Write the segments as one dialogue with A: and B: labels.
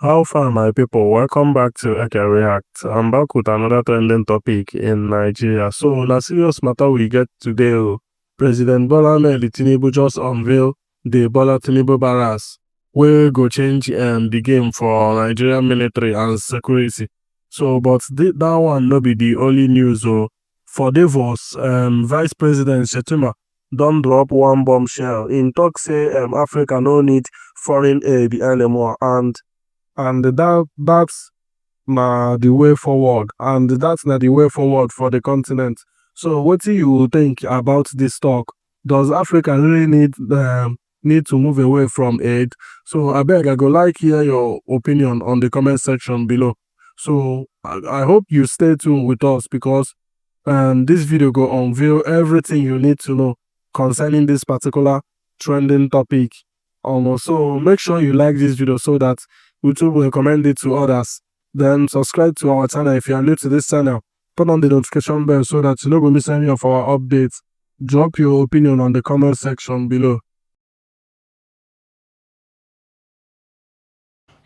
A: How far, my people? Welcome back to Eke React. I'm back with another trending topic in Nigeria. So, na serious matter we get today. President Bola Tinubu just unveiled the Bola Tinubu Barracks, wey go change the game for Nigerian military and security. So, but that one no be the only news. For Davos, Vice President Shettima don drop one bombshell. In talk say Africa no need foreign aid anymore, and that's na the way forward, and that's na the way forward for the continent. So what do you think about this talk? Does Africa really need to move away from aid? So abeg, I go like hear your opinion on the comment section below. So I hope you stay tuned with us, because this video go unveil everything you need to know concerning this particular trending topic. So make sure you like this video so that YouTube will recommend it to others. Then subscribe to our channel if you are new to this channel. Turn on the notification bell so that you don't miss any of our updates. Drop your opinion on the comment section below.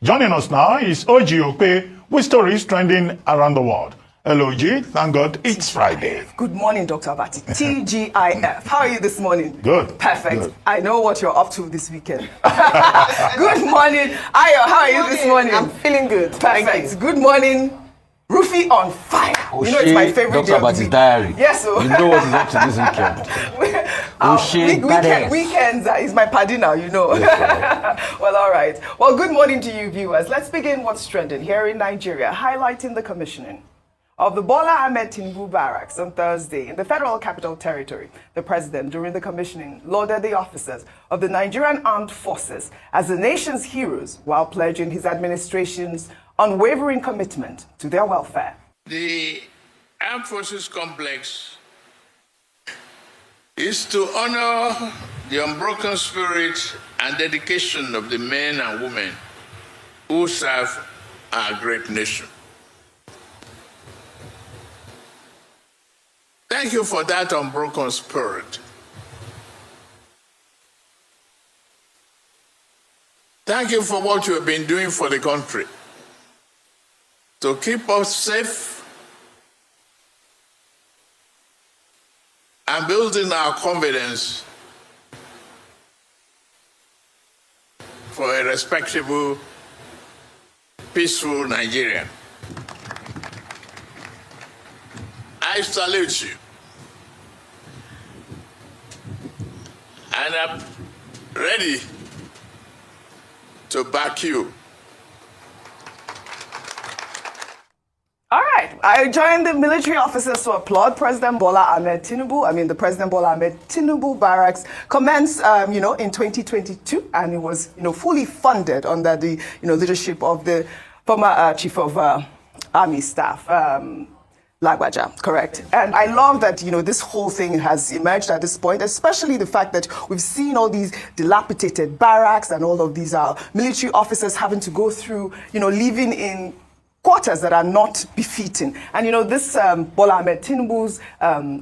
B: Joining us now is OG Okpe with stories trending around the world. Hello, G. Thank God it's Friday.
C: Good morning, Dr. Abati. TGIF. How are you this morning?
B: Good.
C: Perfect.
B: Good.
C: I know what you're up to this weekend. Good morning. Ayo, how are you this morning?
D: I'm feeling good.
C: Perfect. Good morning. Rufy on fire. You know it's my favorite
D: Dr. Abati's diary.
C: Yes, so.
D: You know what is up to this weekend.
C: Weekends is my party now, you know. Yes, well, all right. Well, good morning to you, viewers. Let's begin what's trending here in Nigeria, highlighting the commissioning of the Bola Tinubu Barracks on Thursday in the Federal Capital Territory. The president, during the commissioning, lauded the officers of the Nigerian Armed Forces as the nation's heroes, while pledging his administration's unwavering commitment to their welfare.
E: The Armed Forces Complex is to honor the unbroken spirit and dedication of the men and women who serve our great nation. Thank you for that unbroken spirit. Thank you for what you have been doing for the country to keep us safe and building our confidence for a respectable, peaceful Nigeria. I salute you, and I'm ready to back you.
C: All right, I joined the military officers to applaud President Bola Tinubu. The President Bola Tinubu Barracks commenced, in 2022, and it was, fully funded under the, leadership of the former Chief of Army Staff. Lagbaja, correct. And I love that, this whole thing has emerged at this point, especially the fact that we've seen all these dilapidated barracks and all of these military officers having to go through, living in quarters that are not befitting. And this Bola Tinubu's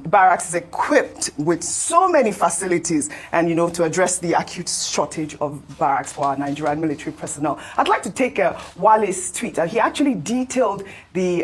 C: barracks is equipped with so many facilities and, to address the acute shortage of barracks for our Nigerian military personnel. I'd like to take Wale's tweet. He actually detailed the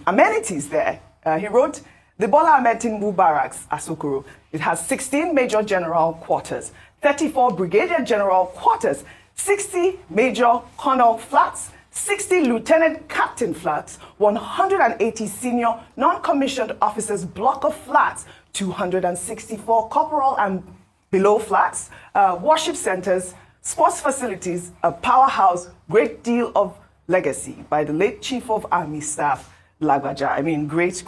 C: amenities there. He wrote, the Bola Tinubu Barracks, Asokoro, it has 16 major general quarters, 34 brigadier general quarters, 60 major colonel flats, 60 lieutenant captain flats, 180 senior non-commissioned officers block of flats, 264 corporal and below flats, worship centers, sports facilities, a powerhouse, great deal of legacy by the late Chief of Army Staff, Lagbaja. Great.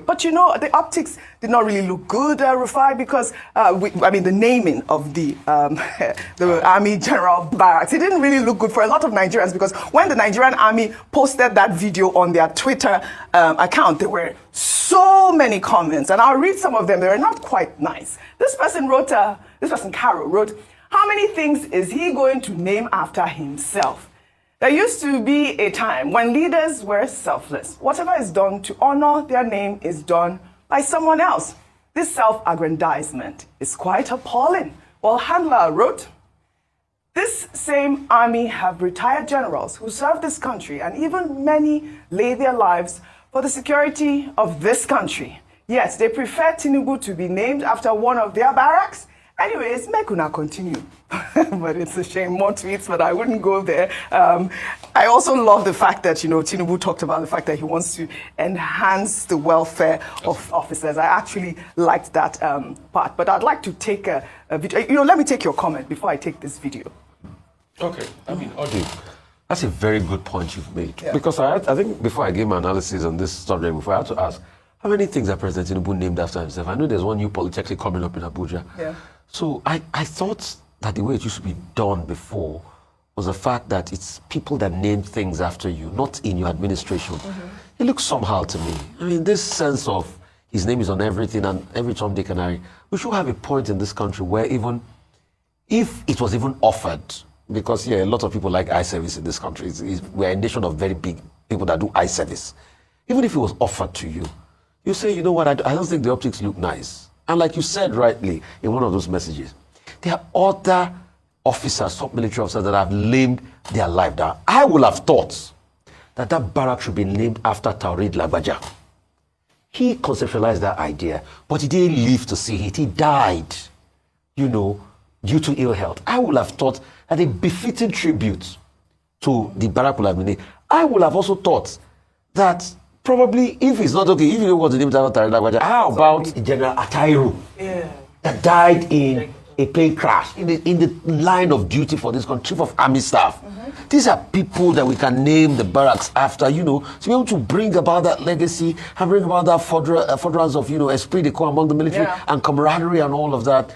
C: But the optics did not really look good, Rufai, because the naming of the Army General Barracks, it didn't really look good for a lot of Nigerians, because when the Nigerian Army posted that video on their Twitter account, there were so many comments, and I'll read some of them. They were not quite nice. This person, Carol, wrote, how many things is he going to name after himself? There used to be a time when leaders were selfless. Whatever is done to honor their name is done by someone else. This self-aggrandizement is quite appalling. Well, Handler wrote, This same army have retired generals who served this country, and even many lay their lives for the security of this country. Yet they prefer Tinubu to be named after one of their barracks. Anyways, make una continue. But it's a shame, more tweets, but I wouldn't go there. I also love the fact that, Tinubu talked about the fact that he wants to enhance the welfare of officers. I actually liked that part. But I'd like to take a video. Let me take your comment before I take this video.
D: Okay, Audrey, that's a very good point you've made.
C: Yeah.
D: Because I think before I gave my analysis on this subject, before I had to ask, how many things are President Tinubu named after himself? I know there's one new polytechnic coming up in Abuja.
C: Yeah.
D: So I thought that the way it used to be done before was the fact that it's people that name things after you, not in your administration. It looks somehow to me. I mean, this sense of his name is on everything and every Tom, Dick and Harry, we should have a point in this country where even, if it was even offered, because a lot of people like eye service in this country. We're a nation of very big people that do eye service. Even if it was offered to you, you say, you know what, I don't think the optics look nice. And like you said rightly in one of those messages, there are other officers, top military officers that have named their life down. I would have thought that barrack should be named after Taurid Lagbaja. He conceptualized that idea, but he didn't live to see it. He died, due to ill health. I would have thought that a befitting tribute to the barrack would have been named. I would have also thought that probably, if it's not okay, if you don't want to name it after Taurid Lagbaja, how about General Atairu that died in a plane crash in the line of duty for this country, chief of army staff. These are people that we can name the barracks after, to be able to bring about that legacy and bring about that furtherance of, esprit de corps among the military and camaraderie and all of that.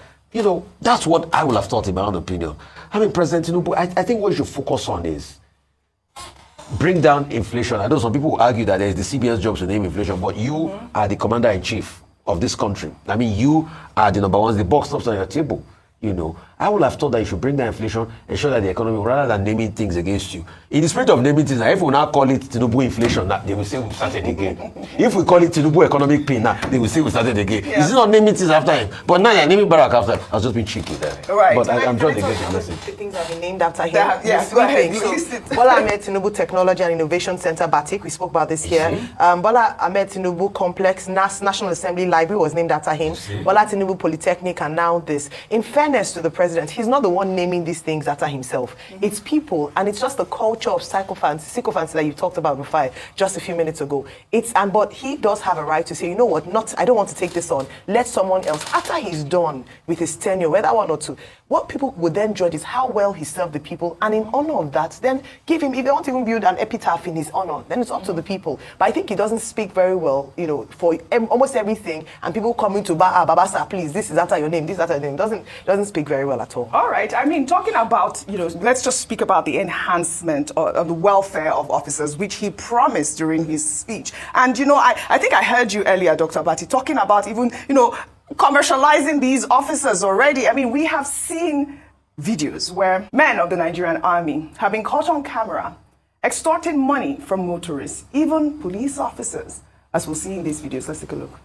D: That's what I would have thought in my own opinion. I mean, President Tinubu, I think what you should focus on is bring down inflation. I know some people will argue that it's the CBN's job to name inflation, but you are the commander-in-chief of this country. I mean, you are the number one, the box stops on your table. I would have thought that you should bring down inflation, ensure that the economy, rather than naming things against you. In the spirit of naming things, if we now call it Tinubu inflation, they will say we started again. If we call it Tinubu economic pain, they will say we started again.
C: Yeah.
D: It's not naming things after him, but now you're naming barrack after him. I was just being cheeky there.
C: Right.
D: But I'm sure they
F: Can I
D: get the
F: talk
D: message.
F: about the things that have been named after him.
C: Yes, go ahead.
F: So, Bola Ahmed Tinubu Technology and Innovation Center, Batik, we spoke about this here. Bola Ahmed Tinubu Complex, National Assembly Library was named after him. Bola Tinubu Polytechnic, and now this. In fairness to the president, he's not the one naming these things after himself. It's people, and it's just the culture of sycophants that you talked about before, just a few minutes ago. But he does have a right to say, you know what, I don't want to take this on. Let someone else, after he's done with his tenure, whether one or two, what people would then judge is how well he served the people, and in honor of that, then give him, if they want to even build an epitaph in his honor, then it's up to the people. But I think he doesn't speak very well, for almost everything, and people coming to Babasa, please, this is after your name, this is after your name, doesn't speak very well at all.
C: All right. I mean, talking about, let's just speak about the enhancement of the welfare of officers, which he promised during his speech. And, I think I heard you earlier, Dr. Bati, talking about even, commercializing these officers already. I mean, we have seen videos where men of the Nigerian army have been caught on camera extorting money from motorists, even police officers, as we'll see in these videos. Let's take a look.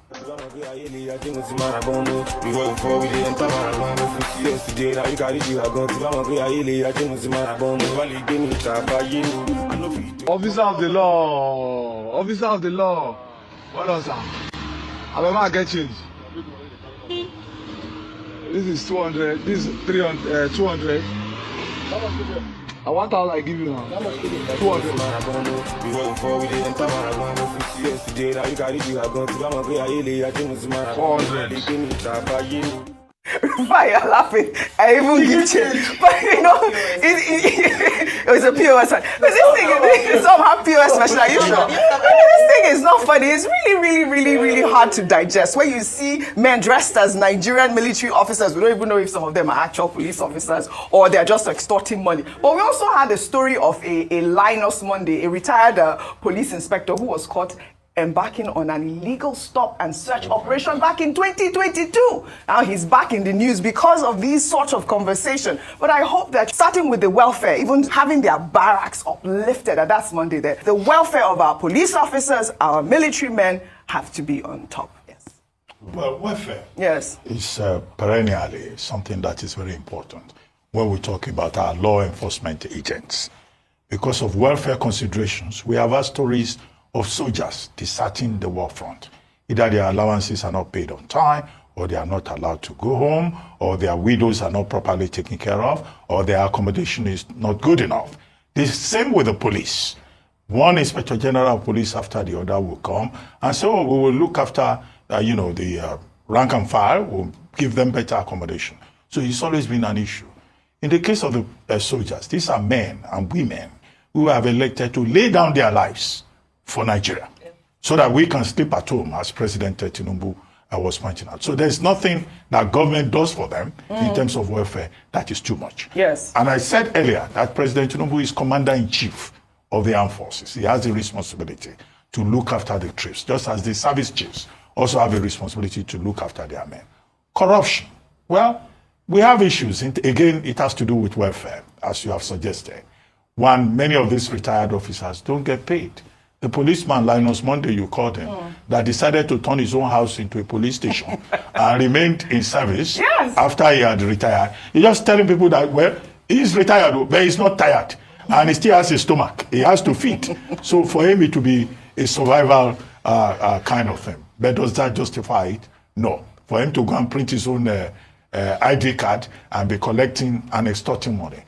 G: Officer of the law, officer of the law. What else, sir? I get change. This is 200, this is 300, 200. I want all I give you now. 200.
C: Why you're laughing? I even give change. But it's a POS. But this thing is somehow POS machine. Are you sure? This thing is not funny. It's really hard to digest. When you see men dressed as Nigerian military officers, we don't even know if some of them are actual police officers or they're just extorting money. But we also had a story of a Linus Monday, a retired police inspector who was caught embarking on an illegal stop and search operation back in 2022. Now he's back in the news because of these sorts of conversation. But I hope that starting with the welfare, even having their barracks uplifted, and that's Monday there, the welfare of our police officers, our military men have to be on top. Yes.
B: Well, welfare
C: Yes.
B: is perennially something that is very important. when we talk about our law enforcement agents. Because of welfare considerations, we have had stories of soldiers deserting the war front. Either their allowances are not paid on time, or they are not allowed to go home, or their widows are not properly taken care of, or their accommodation is not good enough. The same with the police. One Inspector General of Police after the other will come and say, oh, we will look after, the rank and file, we'll give them better accommodation. So it's always been an issue. In the case of the soldiers, these are men and women who have elected to lay down their lives for Nigeria so that we can sleep at home, as President Tinubu was pointing out. So there's nothing that government does for them in terms of welfare that is too much.
C: Yes.
B: And I said earlier that President Tinubu is Commander-in-Chief of the armed forces. He has the responsibility to look after the troops, just as the service chiefs also have a responsibility to look after their men. Corruption. Well, we have issues. Again, it has to do with welfare, as you have suggested. One, many of these retired officers don't get paid. The policeman, Linus Monday, you called him, that decided to turn his own house into a police station and remained in service after he had retired. He's just telling people that, well, he's retired, but he's not tired. And he still has a stomach. He has to feed. So for him, it will be a survival kind of thing. But does that justify it? No. For him to go and print his own ID card and be collecting and extorting money.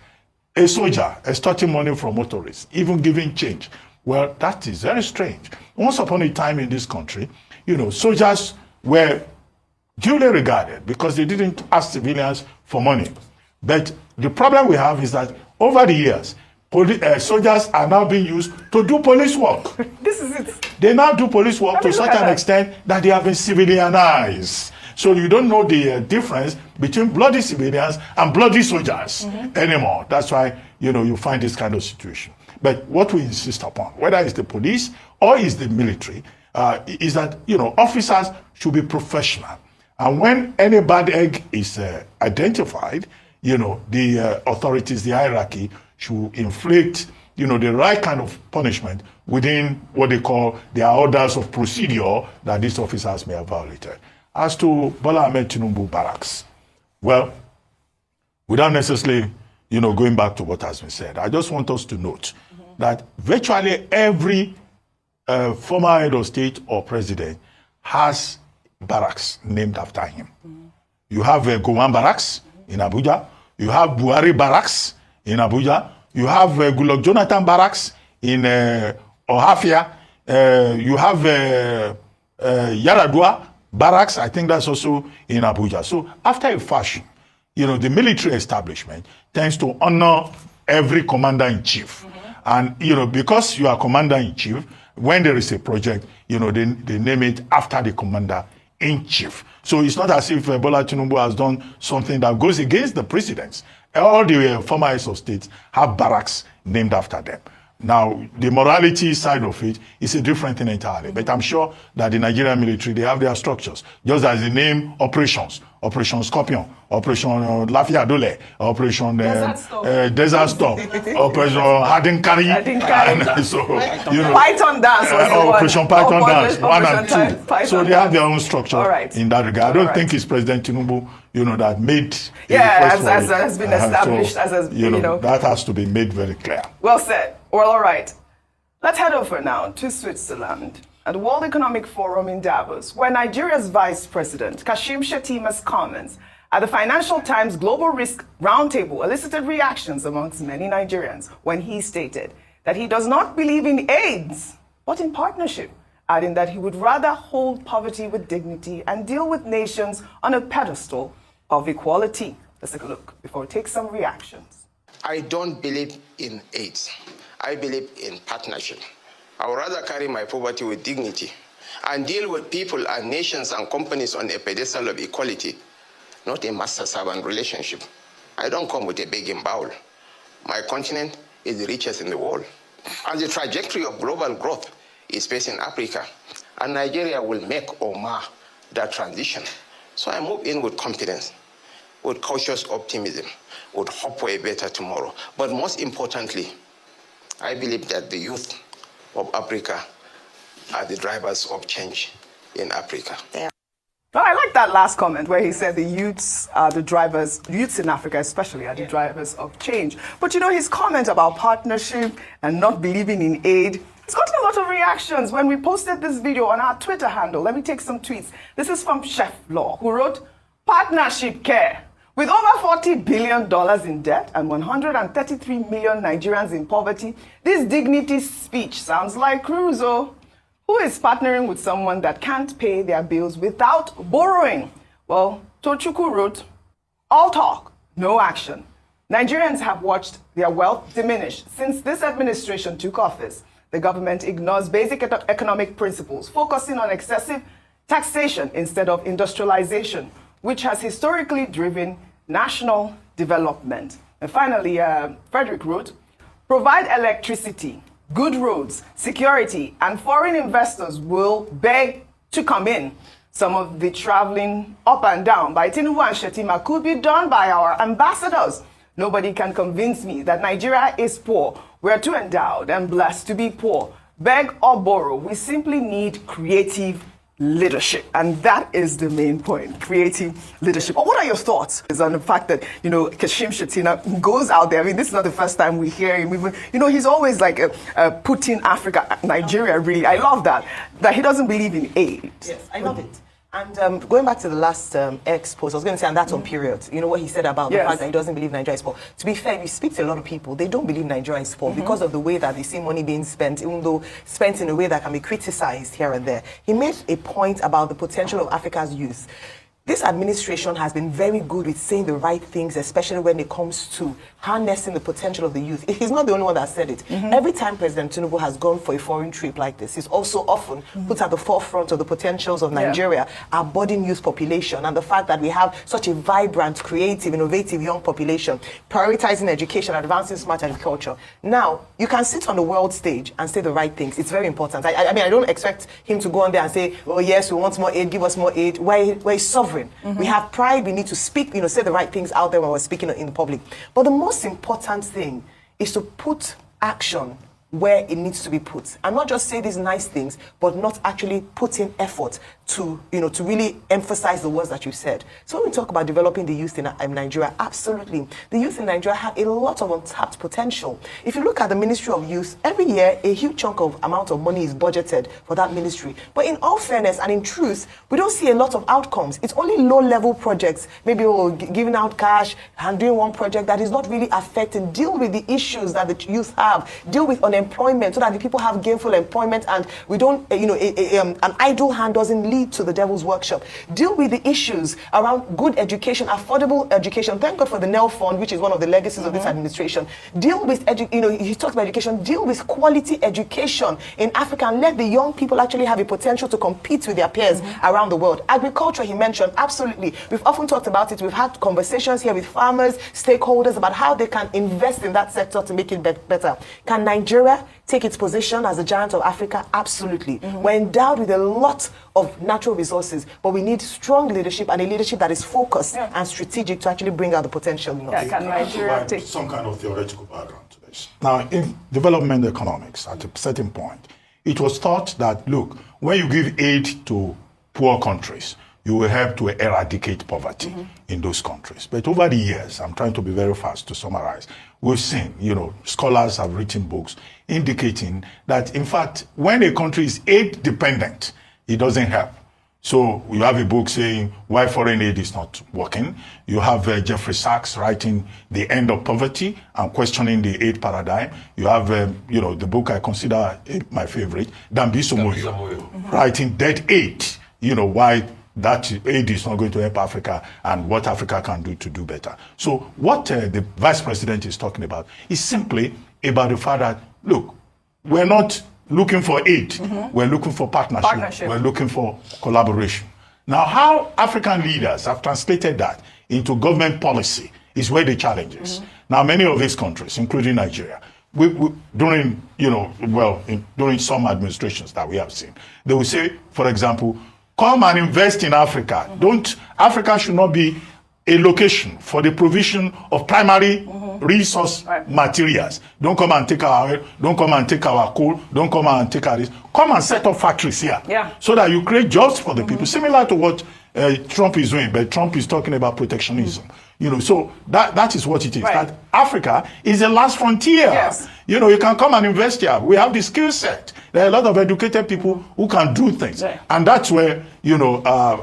B: A soldier extorting money from motorists, even giving change. Well, that is very strange. Once upon a time in this country, soldiers were duly regarded because they didn't ask civilians for money. But the problem we have is that over the years, soldiers are now being used to do police work.
C: This is it.
B: They now do police work to such an extent that they have been civilianized. So you don't know the difference between bloody civilians and bloody soldiers anymore. That's why, you find this kind of situation. But what we insist upon, whether it's the police or it's the military, is that, officers should be professional. And when any bad egg is identified, the authorities, the hierarchy, should inflict, the right kind of punishment within what they call their orders of procedure that these officers may have violated. As to Bola Tinubu Barracks, well, without necessarily, going back to what has been said, I just want us to note that virtually every former head of state or president has barracks named after him. You have Gowon Barracks in Abuja. You have Buhari Barracks in Abuja. You have Goodluck Jonathan Barracks in Ohafia. You have Yaradua Barracks, I think that's also in Abuja. So after a fashion, the military establishment tends to honor every commander-in-chief. And, because you are commander-in-chief, when there is a project, they name it after the commander-in-chief. So it's not as if Bola Tinubu has done something that goes against the precedents. All the former heads of states have barracks named after them. Now, the morality side of it is a different thing entirely. But I'm sure that the Nigerian military, they have their structures. Just as the name operations, Operation Scorpion, Operation Lafia Dole, Operation Desert Storm, Operation Hadinkari. So,
C: Python Dance was
B: Operation Python Dance, 1 and 2.
C: Python
B: So they have their own structure in that regard. I don't think it's President Tinubu, that made
C: as has been established,
B: that has to be made very clear.
C: Well said. Well, all right. Let's head over now to Switzerland at the World Economic Forum in Davos, where Nigeria's Vice President, Kashim Shettima'S comments at the Financial Times Global Risk Roundtable elicited reactions amongst many Nigerians when he stated that he does not believe in AIDS, but in partnership, adding that he would rather hold poverty with dignity and deal with nations on a pedestal of equality. Let's take a look before we take some reactions.
H: I don't believe in AIDS. I believe in partnership. I would rather carry my poverty with dignity and deal with people and nations and companies on a pedestal of equality, not a master-servant relationship. I don't come with a begging bowl. My continent is the richest in the world. And the trajectory of global growth is facing Africa, and Nigeria will make or mar that transition. So I move in with confidence, with cautious optimism, with hope for a better tomorrow. But most importantly, I believe that the youth of Africa are the drivers of change in Africa.
C: Well, I like that last comment where he said the youths are the drivers, youths in Africa especially, are the drivers of change. But you know, his comment about partnership and not believing in aid, it's gotten a lot of reactions when we posted this video on our Twitter handle. Let me take some tweets. This is from Chef Law, who wrote, "Partnership care. With over $40 billion in debt and 133 million Nigerians in poverty, this dignity speech sounds like Crusoe. Who is partnering with someone that can't pay their bills without borrowing?" Well, Tochukwu wrote, "All talk, no action. Nigerians have watched their wealth diminish since this administration took office. The government ignores basic economic principles, focusing on excessive taxation instead of industrialization, which has historically driven national development." And finally, Frederick wrote, "Provide electricity, good roads, security, and foreign investors will beg to come in. Some of the traveling up and down by Tinubu and Shettima could be done by our ambassadors. Nobody can convince me that Nigeria is poor. We're too endowed and blessed to be poor. Beg or borrow, we simply need creative leadership." And that is the main point, creative leadership. What are your thoughts on the fact that, you know, Kashim Shettima goes out there? I mean, this is not the first time we hear him. Even, you know, he's always like putting Africa, Nigeria, really. I love that he doesn't believe in aid.
F: Yes, I love it. And going back to the last X post, I was going to say, and that's on period. You know what he said about the fact that he doesn't believe Nigeria is poor. To be fair, if you speak to a lot of people, they don't believe Nigeria is poor because of the way that they see money being spent, even though spent in a way that can be criticized here and there. He made a point about the potential of Africa's youth. This administration has been very good with saying the right things, especially when it comes to harnessing the potential of the youth. He's not the only one that said it. Every time President Tinubu has gone for a foreign trip like this, he's also often put at the forefront of the potentials of Nigeria, our budding youth population, and the fact that we have such a vibrant, creative, innovative young population, prioritizing education, advancing smart agriculture. Now, you can sit on the world stage and say the right things. It's very important. I mean, I don't expect him to go on there and say, "Oh yes, we want more aid, give us more aid." We're sovereign. We have pride. We need to speak, you know, say the right things out there when we're speaking in public. But the most important thing is to put action where it needs to be put, and not just say these nice things, but not actually put in effort to, you know, to really emphasize the words that you said. So when we talk about developing the youth in Nigeria, absolutely, the youth in Nigeria have a lot of untapped potential. If you look at the Ministry of Youth, every year a huge chunk of amount of money is budgeted for that ministry. But in all fairness and in truth, we don't see a lot of outcomes. It's only low-level projects, maybe giving out cash and doing one project that is not really affecting, deal with the issues that the youth have, deal with unemployment so that the people have gainful employment, and we don't, you know, an idle hand doesn't lead to the devil's workshop. Deal with the issues around good education, affordable education. Thank God for the NEL Fund, which is one of the legacies of this administration. Deal with, you know, he talks about education. Deal with quality education in Africa and let the young people actually have a potential to compete with their peers around the world. Agriculture, he mentioned, absolutely. We've often talked about it. We've had conversations here with farmers, stakeholders about how they can invest in that sector to make it better. Can Nigeria take its position as a giant of Africa? Absolutely. We're endowed with a lot of natural resources, but we need strong leadership and a leadership that is focused and strategic to actually bring out the potential.
C: Can Nigeria take
B: some kind of theoretical background to this? Now, in development economics, at a certain point, it was thought that, look, when you give aid to poor countries, you will help to eradicate poverty in those countries. But over the years, I'm trying to be very fast to summarize, we've seen, you know, scholars have written books indicating that, in fact, when a country is aid dependent, it doesn't help. So you have a book saying why foreign aid is not working. You have Jeffrey Sachs writing The End of Poverty and questioning the aid paradigm. You have, you know, the book I consider my favorite, Dambiso Moyo, writing Dead Aid, you know, why that aid is not going to help Africa and what Africa can do to do better. So what the vice president is talking about is simply about the fact that, look, we're not looking for aid, we're looking for partnership, we're looking for collaboration. Now, how African leaders have translated that into government policy is where the challenge is. Now, many of these countries, including Nigeria, during, you know, during some administrations that we have seen, they will say, for example, come and invest in Africa. Africa should not be a location for the provision of primary resource materials. Don't come and take our oil, don't come and take our coal, don't come and take our this. Come and set up factories here so that you create jobs for the people, similar to what Trump is doing, but Trump is talking about protectionism. You know, so that is what it is.
C: Right.
B: That Africa is the last frontier.
C: Yes.
B: You know, you can come and invest here. We have the skill set. There are a lot of educated people who can do things.
C: Right.
B: And that's where, you know,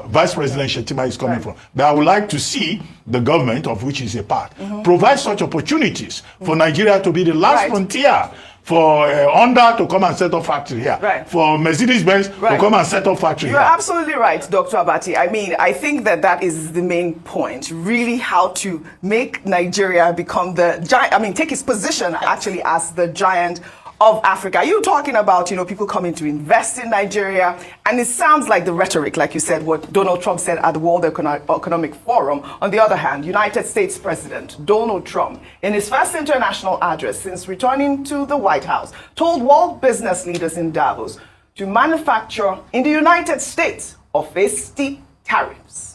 B: Vice President Shettima is coming from. But I would like to see the government, of which is a part, provide such opportunities for Nigeria to be the last frontier. For Honda to come and set up factory here.
C: Right.
B: For Mercedes-Benz to come and set up factory
C: You're
B: here.
C: absolutely right, Dr. Abati. I mean, I think that is the main point, really how to make Nigeria become the giant, I mean, take its position actually as the giant of Africa. You're talking about, you know, people coming to invest in Nigeria, and it sounds like the rhetoric, like you said, what Donald Trump said at the World Economic Forum. On the other hand, United States President Donald Trump, in his first international address since returning to the White House, told world business leaders in Davos to manufacture in the United States or face steep tariffs.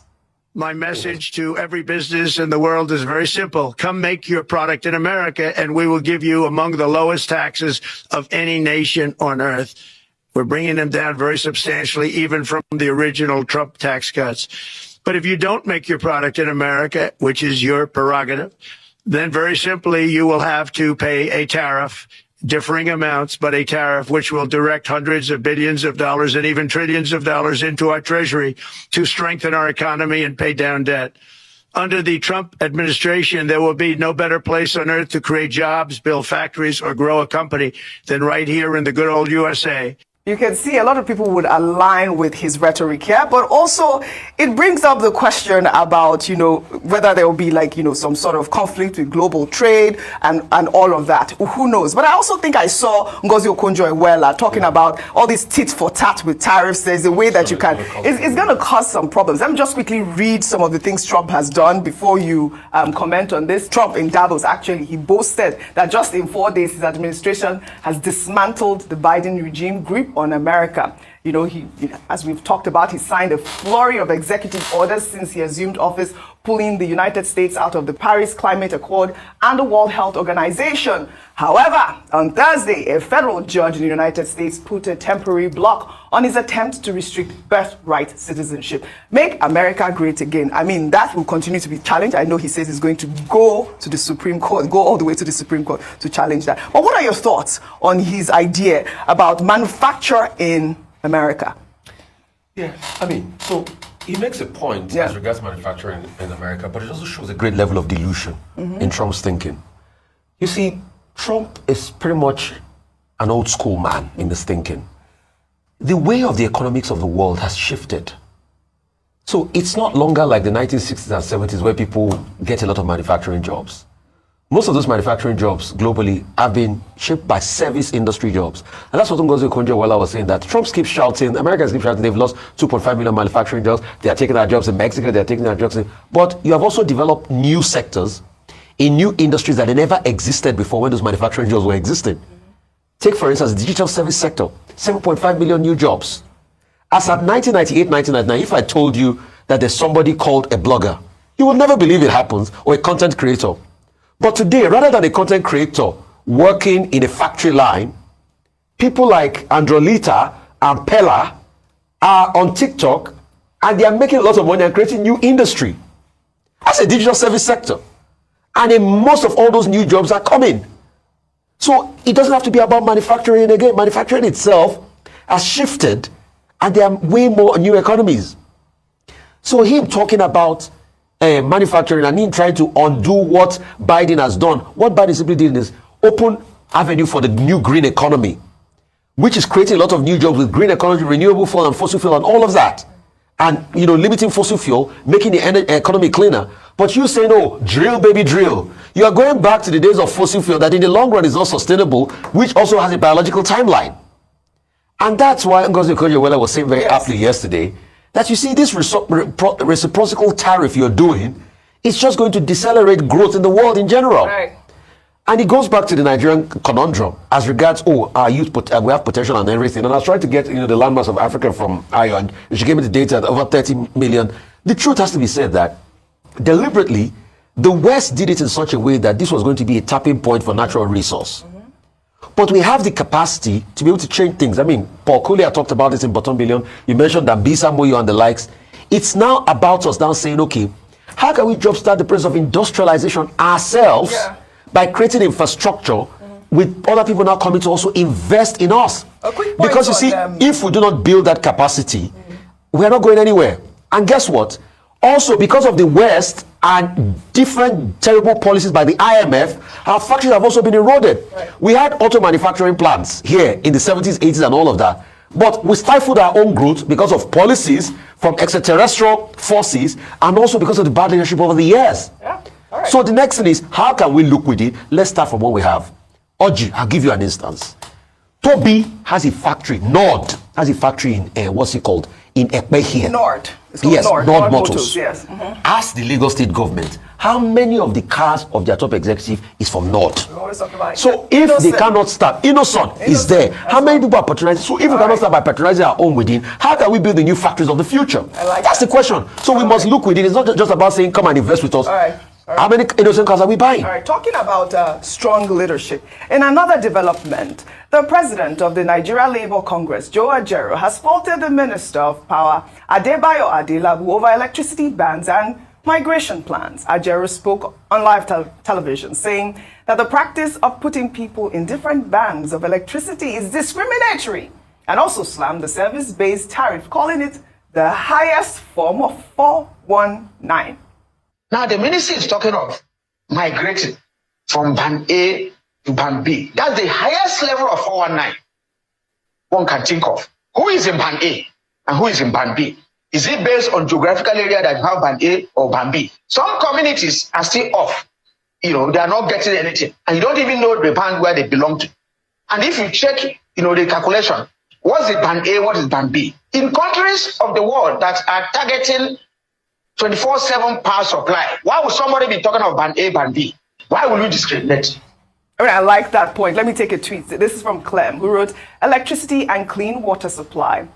I: My message to every business in the world is very simple. Come make your product in America, and we will give you among the lowest taxes of any nation on earth. We're bringing them down very substantially, even from the original Trump tax cuts. But if you don't make your product in America, which is your prerogative, then very simply you will have to pay a tariff, differing amounts, but a tariff which will direct hundreds of billions of dollars and even trillions of dollars into our treasury to strengthen our economy and pay down debt. Under the Trump administration, there will be no better place on earth to create jobs, build factories, or grow a company than right here in the good old USA.
C: You can see a lot of people would align with his rhetoric here, but also it brings up the question about, you know, whether there will be like, you know, some sort of conflict with global trade and all of that. Who knows? But I also think I saw Ngozi Okonjo-Iweala talking about all these tit for tat with tariffs. There's a way that you can, it's going to cause some problems. Let me just quickly read some of the things Trump has done before you comment on this. Trump in Davos, actually, he boasted that just in 4 days, his administration has dismantled the Biden regime grip on America. You know, as we've talked about, he signed a flurry of executive orders since he assumed office, pulling the United States out of the Paris Climate Accord and the World Health Organization. However, on Thursday, a federal judge in the United States put a temporary block on his attempt to restrict birthright citizenship. Make America great again. I mean, that will continue to be challenged. I know he says he's going to go to the Supreme Court, go all the way to the Supreme Court to challenge that. But what are your thoughts on his idea about manufacture in America?
D: Yeah, I mean, so he makes a point as regards manufacturing in America, but it also shows a great level of delusion in Trump's thinking. You see, Trump is pretty much an old school man in his thinking. The way of the economics of the world has shifted. So it's not longer like the 1960s and 70s where people get a lot of manufacturing jobs. Most of those manufacturing jobs globally have been shaped by service industry jobs. And that's what Ngozi Okonjo-Iweala was saying, that Trump keeps shouting, Americans keep shouting, they've lost 2.5 million manufacturing jobs, they are taking our jobs in Mexico, they are taking our jobs in... But you have also developed new sectors in new industries that never existed before when those manufacturing jobs were existing. Take, for instance, the digital service sector, 7.5 million new jobs. As at 1998, 1999, if I told you that there's somebody called a blogger, you would never believe it happens, or a content creator. But today, rather than a content creator working in a factory line, people like Androlita and Pella are on TikTok and they are making a lot of money and creating new industry. That's a digital service sector. And in most of all those new jobs are coming. So it doesn't have to be about manufacturing again. Manufacturing itself has shifted and there are way more new economies. So him talking about manufacturing and him trying to undo what Biden has done. What Biden simply did is open avenue for the new green economy, which is creating a lot of new jobs with green economy, renewable fuel and fossil fuel and all of that. And, you know, limiting fossil fuel, making the economy cleaner. But you say, no, drill, baby, drill. You are going back to the days of fossil fuel that in the long run is not sustainable, which also has a biological timeline. And that's why Ngozi Okonjo-Iweala was saying very aptly yesterday that you see this reciprocal tariff you're doing, it's just going to decelerate growth in the world in general.
C: Right.
D: And it goes back to the Nigerian conundrum as regards, our youth, we have potential and everything. And I was trying to get, the landmass of Africa from Ayo, and she gave me the data, over 30 million. The truth has to be said that deliberately, the West did it in such a way that this was going to be a tapping point for natural resource. But we have the capacity to be able to change things. I mean, Paul Collier talked about this in Bottom Billion. You mentioned that Bisa Moyo and the likes. It's now about us now saying, okay, how can we jumpstart the process of industrialization ourselves by creating infrastructure with other people now coming to also invest in us?
C: A quick point
D: because you see, if we do not build that capacity, we're not going anywhere. And guess what? Also, because of the West and different terrible policies by the IMF, our factories have also been eroded. We had auto manufacturing plants here in the 70s, 80s, and all of that. But we stifled our own growth because of policies from extraterrestrial forces and also because of the bad leadership over the years. So the next thing is, how can we look with it? Let's start from what we have. Oji, I'll give you an instance. Toby has a factory, Nord has a factory in, what's it called? In Ekpe here.
C: Nord.
D: Yes, Nord Motors.
C: Yes.
D: Ask the Lagos state government, how many of the cars of their top executive is from Nord? So if they cannot start, Innocent is there. How many people are patronizing? So if we cannot start by patronizing our own within, how can we build the new factories of the future? That's the question. So we must look within. It's not just about saying, come and invest with us. How many innocent cars are we buying?
C: All right, talking about strong leadership. In another development, the president of the Nigeria Labour Congress, Joe Ajero, has faulted the Minister of Power, Adebayo Adelabu, over electricity bans and migration plans. Ajero spoke on live television, saying that the practice of putting people in different bands of electricity is discriminatory, and also slammed the service-based tariff, calling it the highest form of 419.
J: Now, the ministry is talking of migrating from band A to band B. That's the highest level of 419 one can think of. Who is in band A and who is in band B? Is it based on geographical area that you have band A or band B? Some communities are still off. You know, they are not getting anything. And you don't even know the band where they belong to. And if you check, you know, the calculation, what's the band A, what is band B? In countries of the world that are targeting 24/7 power supply, why would somebody be talking of band A, band B? Why will you discriminate?
C: I mean, I like that point. Let me take a tweet. This is from Clem, who wrote, electricity and clean water supply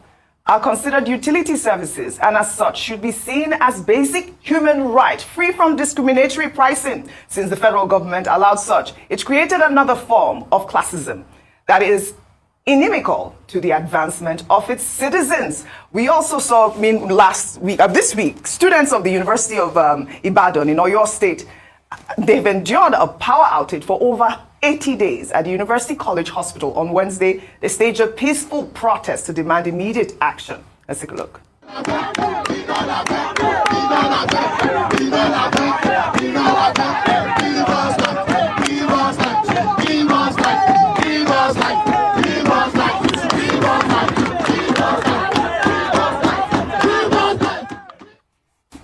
C: are considered utility services and as such should be seen as basic human right, free from discriminatory pricing. Since the federal government allowed such, it created another form of classism that is inimical to the advancement of its citizens. We also saw, this week, students of the University of Ibadan in Oyo State, they've endured a power outage for over 80 days at the University College Hospital. On Wednesday, they staged a peaceful protest to demand immediate action. Let's take a look.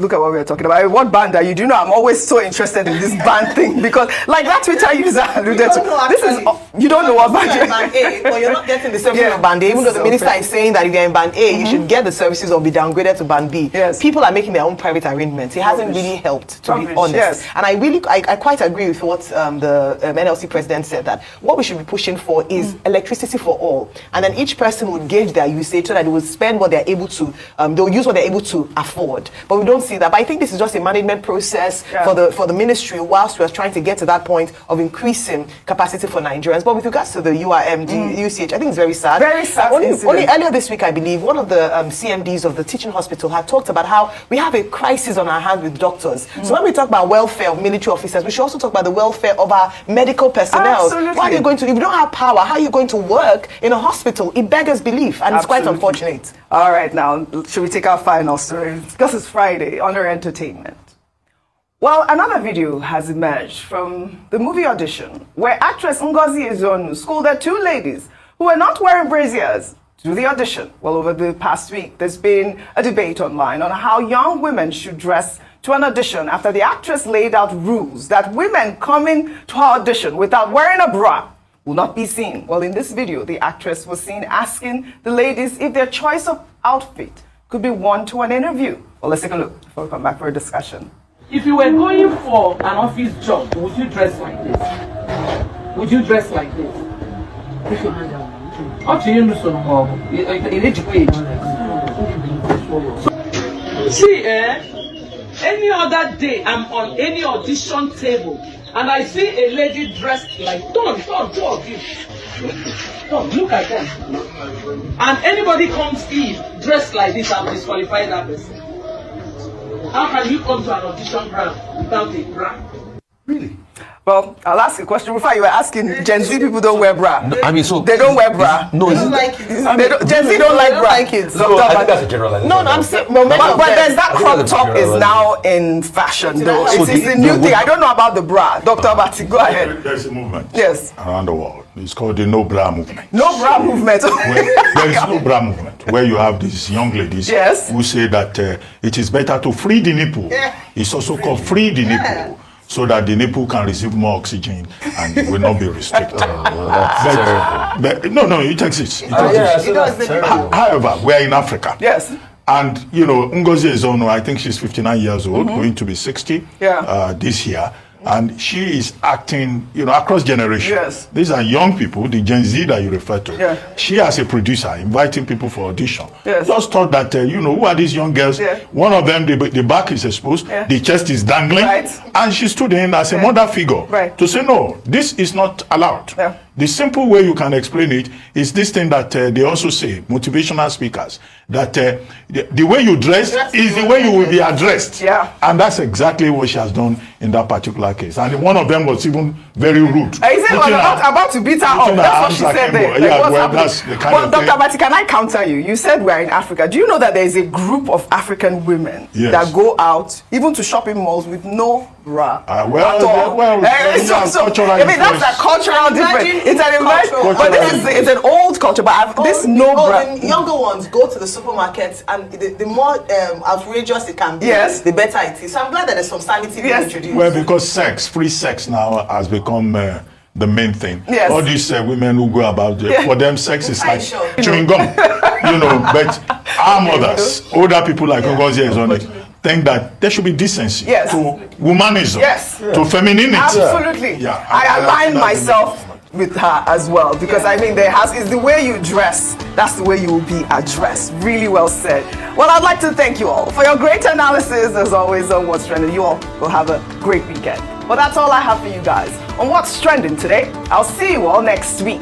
C: Look at what we're talking about. What band are you? Do you know I'm always so interested in this band thing because, like that Twitter user alluded to, this is you don't know what band you're in.
F: Band A, well, you're not getting the services of band A. Even though the minister is saying that if you're in band A, you should get the services or be downgraded to band B.
C: Yes.
F: People are making their own private arrangements. It hasn't really helped, to be honest.
C: Yes.
F: And I quite agree with what the NLC president said, that what we should be pushing for is electricity for all, and then each person would gauge their usage so that they will spend what they're able to. They'll use what they're able to afford. But we don't see that. But I think this is just a management process for the ministry whilst we're trying to get to that point of increasing capacity for Nigerians. But with regards to the URM, the UCH, I think it's very sad.
C: Very sad.
F: Only earlier this week, I believe, one of the CMDs of the teaching hospital had talked about how we have a crisis on our hands with doctors. So when we talk about welfare of military officers, we should also talk about the welfare of our medical personnel.
C: Absolutely.
F: Why are you going to, if you don't have power, how are you going to work in a hospital? It beggars belief, and it's quite unfortunate.
C: All right, now, should we take our final story? Because it's Friday, under entertainment. Well, another video has emerged from the movie audition where actress Ngozi Ezonu scolded two ladies who were not wearing braziers to the audition. Well, over the past week, there's been a debate online on how young women should dress to an audition after the actress laid out rules that women coming to her audition without wearing a bra will not be seen. Well, in this video, the actress was seen asking the ladies if their choice of outfit could be worn to an interview. Well, let's take a look before we come back for a discussion.
K: If you were going for an office job, would you dress like this? Would you dress like this? See, any other day I'm on any audition table and I see a lady dressed like, two of you. Look at them. And anybody comes in dressed like this, I'll disqualify that person. How can you come to an audition ground without a bra?
D: Really?
C: Well, I'll ask a question. Before you were asking, Gen Z people don't wear bra.
D: No, I mean, so
C: they don't wear bra.
D: No,
F: They don't like it.
C: Gen Z don't like bra.
D: No, I think that's a generalization.
F: No, I'm saying,
C: But there's that crop
D: that's
C: top is
D: generalization.
C: now in fashion, though.
F: So
C: It's a new thing. I don't know about the bra. Dr. Bati, go ahead.
B: There's a movement
C: Yes.
B: around the world. It's called the No Bra Movement.
C: No bra movement.
B: There is no bra movement where you have these young ladies
C: Yes.
B: who say that it is better to free the nipple.
F: Yeah.
B: It's also called free the nipple so that the nipple can receive more oxygen and it will not be restricted. but no, it exists. It exists.
F: It does.
B: However, we're in Africa.
C: Yes.
B: And, you know, Ngozi Ezono, I think she's 59 years old, going to be 60 this year. And she is acting, you know, across generations.
C: Yes.
B: These are young people, the Gen Z that you refer to.
C: Yeah.
B: She, as a producer, inviting people for audition.
C: Yes.
B: Just thought that, you know, who are these young girls?
C: Yeah.
B: One of them, the back is exposed,
C: Yeah.
B: the chest is dangling.
C: Right.
B: And she stood in as a mother figure to say, no, this is not allowed.
C: Yeah.
B: The simple way you can explain it is this thing that they also say, motivational speakers, that the way you dress is the way you will be addressed.
C: Yeah.
B: And that's exactly what she has done in that particular case. And one of them was even very rude.
C: He said was about to beat her up. That's what she said there. Like,
B: Yeah,
C: what's
B: well,
C: happening?
B: that's the kind
C: Well,
B: of
C: Dr.
B: thing.
C: Bati, can I counter you? You said we're in Africa. Do you know that there is a group of African women
B: Yes.
C: that go out, even to shopping malls, with no bra
B: Well,
C: at all?
B: well, cultural
C: I mean, that's a cultural difference. It's an
F: cultural
C: but it's an old culture. But this no bra.
F: The younger ones go to the supermarket, and the more outrageous it can be,
C: Yes.
F: the better it is. So I'm glad that there's some sanity being introduced.
B: Well, because free sex now has become the main thing.
C: Yes.
B: All these women who go about, for them, sex is like
F: Sure.
B: chewing gum. You know, but our mothers, older people like Ngozi Ezono, think that there should be decency to womanism, to femininity.
C: Absolutely.
B: Yeah.
C: I align myself with her as well, because I mean it's the way you dress, that's the way you will be addressed. Really well said. Well, I'd like to thank you all for your great analysis as always on What's Trending. You all will have a great weekend. Well, that's all I have for you guys on What's Trending today. I'll see you all next week.